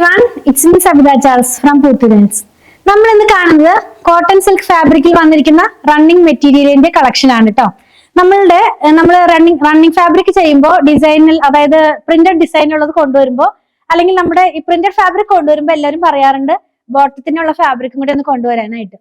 everyone, it's me Sabita Charles from Portuguese. നമ്മൾ ഇന്ന് കാണുന്നത് കോട്ടൺ സിൽക്ക് ഫാബ്രിക്കിൽ വന്നിരിക്കുന്ന റണ്ണിങ് മെറ്റീരിയലിന്റെ കളക്ഷൻ ആണ് കേട്ടോ. നമ്മൾ റണ്ണിങ് ഫാബ്രിക് ചെയ്യുമ്പോൾ ഡിസൈനിൽ, അതായത് പ്രിന്റഡ് ഡിസൈനുള്ളത് കൊണ്ടുവരുമ്പോൾ, അല്ലെങ്കിൽ നമ്മുടെ ഈ പ്രിന്റഡ് ഫാബ്രിക് കൊണ്ടുവരുമ്പോൾ എല്ലാവരും പറയാറുണ്ട് ബോട്ടത്തിനുള്ള ഫാബ്രിക്കും കൂടി ഒന്ന് കൊണ്ടുവരാനായിട്ട്.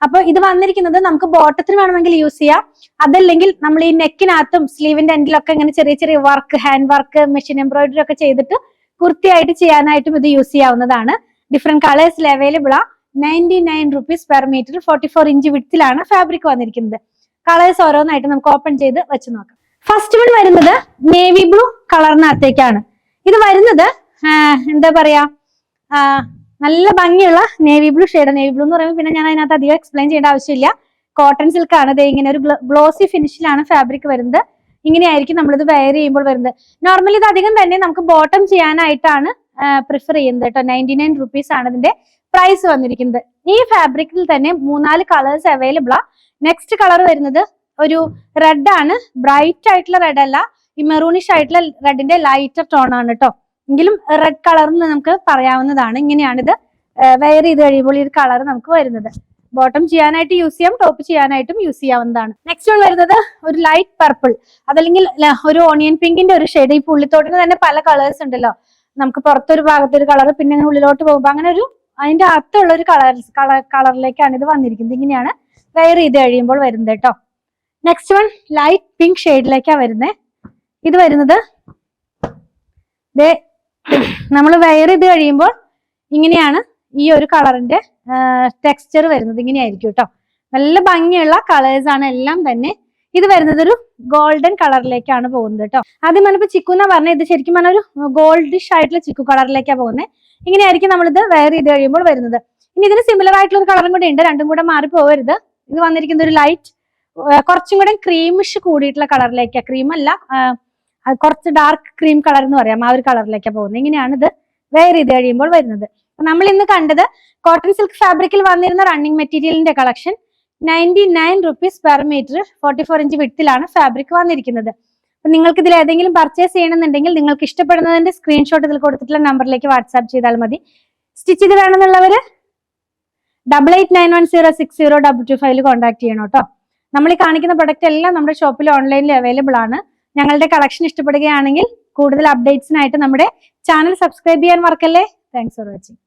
അപ്പൊ ഇത് വന്നിരിക്കുന്നത് നമുക്ക് ബോട്ടത്തിന് വേണമെങ്കിൽ യൂസ് ചെയ്യാം, അതല്ലെങ്കിൽ നമ്മൾ ഈ നെക്കിനകത്തും സ്ലീവിന്റെ എൻഡിലൊക്കെ ഇങ്ങനെ ചെറിയ ചെറിയ work, hand work, machine embroidery ഒക്കെ ചെയ്തിട്ട് കുർത്തിയായിട്ട് ചെയ്യാനായിട്ടും ഇത് യൂസ് ചെയ്യാവുന്നതാണ്. ഡിഫറെന്റ് കളേഴ്സിൽ അവൈലബിൾ ആ. 99 റുപ്പീസ് പെർ മീറ്റർ. 44 ഇഞ്ച് വിഡ്ത്തിലാണ് ഫാബ്രിക് വന്നിരിക്കുന്നത്. കളേഴ്സ് ഓരോന്നായിട്ട് നമുക്ക് ഓപ്പൺ ചെയ്ത് വെച്ച് നോക്കാം. ഫസ്റ്റ് വൺ വരുന്നത് നേവി ബ്ലൂ കളറിനകത്തേക്കാണ്. ഇത് വരുന്നത് എന്താ പറയാ, നല്ല ഭംഗിയുള്ള navy blue shade. Navy blue എന്ന് പറയുമ്പോൾ പിന്നെ ഞാൻ അതിനകത്ത് അധികം എക്സ്പ്ലെയിൻ ചെയ്യേണ്ട ആവശ്യമില്ല. കോട്ടൺ സിൽക്ക് ആണ്. ഇങ്ങനെ ഒരു ഗ്ലോസി ഫിനിഷിലാണ് ഫാബ്രിക് വരുന്നത്. ഇങ്ങനെയായിരിക്കും നമ്മളിത് വെയർ ചെയ്യുമ്പോൾ വരുന്നത്. നോർമലി ഇത് അധികം തന്നെ നമുക്ക് ബോട്ടം ചെയ്യാനായിട്ടാണ് പ്രിഫർ ചെയ്യുന്നത് കേട്ടോ. 99 റുപ്പീസ് ആണ് ഇതിന്റെ പ്രൈസ് വന്നിരിക്കുന്നത്. ഈ ഫാബ്രിക്കിൽ തന്നെ 3-4 കളേഴ്സ് അവൈലബിൾ ആ. നെക്സ്റ്റ് കളർ വരുന്നത് ഒരു റെഡ് ആണ്. ബ്രൈറ്റ് ആയിട്ടുള്ള റെഡ് അല്ല, ഈ മെറൂണിഷ് ആയിട്ടുള്ള റെഡിന്റെ ലൈറ്റർ ടോൺ ആണ് കേട്ടോ. എങ്കിലും റെഡ് കളർ എന്ന് നമുക്ക് പറയാവുന്നതാണ്. ഇങ്ങനെയാണിത് വെയർ ചെയ്ത് കഴിയുമ്പോൾ ഈ കളർ നമുക്ക് വരുന്നത്. ബോട്ടം ചെയ്യാനായിട്ട് യൂസ് ചെയ്യാം, ടോപ്പ് ചെയ്യാനായിട്ടും യൂസ് ചെയ്യാവുന്നതാണ്. നെക്സ്റ്റ് വൺ വരുന്നത് ഒരു ലൈറ്റ് പർപ്പിൾ, അതല്ലെങ്കിൽ ഒരു ഓണിയൻ പിങ്കിന്റെ ഒരു ഷെയ്ഡ്. ഈ പുള്ളിത്തോട്ടിന് തന്നെ പല കളേഴ്സ് ഉണ്ടല്ലോ. നമുക്ക് പുറത്തൊരു ഭാഗത്തൊരു കളർ, പിന്നെ അങ്ങനെ ഉള്ളിലോട്ട് പോകുമ്പോൾ അങ്ങനെ ഒരു അതിന്റെ അകത്തുള്ള ഒരു കളറിലേക്കാണ് ഇത് വന്നിരിക്കുന്നത്. ഇങ്ങനെയാണ് വെയർ ചെയ്ത് കഴിയുമ്പോൾ വരുന്നത് കേട്ടോ. നെക്സ്റ്റ് വൺ ലൈറ്റ് പിങ്ക് ഷെയ്ഡിലേക്കാണ് വരുന്നത്. ഇത് വരുന്നത് നമ്മൾ വെയർ ചെയ്ത് കഴിയുമ്പോൾ ഇങ്ങനെയാണ് ഈ ഒരു കളറിന്റെ ടെക്സ്ചർ വരുന്നത്. ഇങ്ങനെയായിരിക്കും കേട്ടോ. നല്ല ഭംഗിയുള്ള കളേഴ്സ് ആണ് എല്ലാം തന്നെ. ഇത് വരുന്നത് ഒരു ഗോൾഡൻ കളറിലേക്കാണ് പോകുന്നത് കേട്ടോ. ആദ്യം പറഞ്ഞപ്പോൾ ചിക്കു എന്നാ പറഞ്ഞത്, ഇത് ശരിക്കും പറഞ്ഞ ഒരു ഗോൾഡിഷ് ആയിട്ടുള്ള ചിക്കു കളറിലേക്കാണ് പോകുന്നത്. ഇങ്ങനെയായിരിക്കും നമ്മളിത് വെയർ ചെയ്ത് കഴിയുമ്പോൾ വരുന്നത്. ഇനി ഇതിന് സിമിലർ ആയിട്ടുള്ള ഒരു കളറും കൂടി ഉണ്ട്, രണ്ടും കൂടെ മാറി പോകരുത്. ഇത് വന്നിരിക്കുന്നത് ഒരു ലൈറ്റ്, കുറച്ചും കൂടെ ക്രീമിഷ് കൂടിയിട്ടുള്ള കളറിലേക്കാണ്. ക്രീം അല്ല, കുറച്ച് ഡാർക്ക് ക്രീം കളർ എന്ന് പറയാം, ആ ഒരു കളറിലേക്കാണ് പോകുന്നത്. ഇങ്ങനെയാണ് ഇത് വെയർ ചെയ്ത് കഴിയുമ്പോൾ വരുന്നത്. നമ്മൾ ഇന്ന് കണ്ടത് കോട്ടൺ സിൽക്ക് ഫാബ്രിക്കിൽ വന്നിരുന്ന റണ്ണിങ് മെറ്റീരിയലിന്റെ collection. 99 rupees per metre. 44 inch വിഡ്ത്തിലാണ് ഫാബ്രിക് വന്നിരിക്കുന്നത്. അപ്പൊ നിങ്ങൾക്ക് ഇതിൽ ഏതെങ്കിലും പർച്ചേസ് ചെയ്യണമെന്നുണ്ടെങ്കിൽ നിങ്ങൾക്ക് ഇഷ്ടപ്പെടുന്നതിന്റെ സ്ക്രീൻഷോട്ട് ഇതിൽ കൊടുത്തിട്ടുള്ള നമ്പറിലേക്ക് വാട്സാപ്പ് ചെയ്താൽ മതി. സ്റ്റിച്ച് ചെയ്ത് വേണമെന്നുള്ളവര് 8891060225 കോൺടാക്ട് ചെയ്യണം കേട്ടോ. നമ്മൾ ഈ കാണിക്കുന്ന പ്രൊഡക്റ്റ് എല്ലാം നമ്മുടെ ഷോപ്പിൽ ഓൺലൈനിൽ അവൈലബിൾ ആണ്. ഞങ്ങളുടെ കളക്ഷൻ ഇഷ്ടപ്പെടുകയാണെങ്കിൽ കൂടുതൽ അപ്ഡേറ്റ്സിനായിട്ട് നമ്മുടെ ചാനൽ സബ്സ്ക്രൈബ് ചെയ്യാൻ മറക്കല്ലേ. Thanks for watching.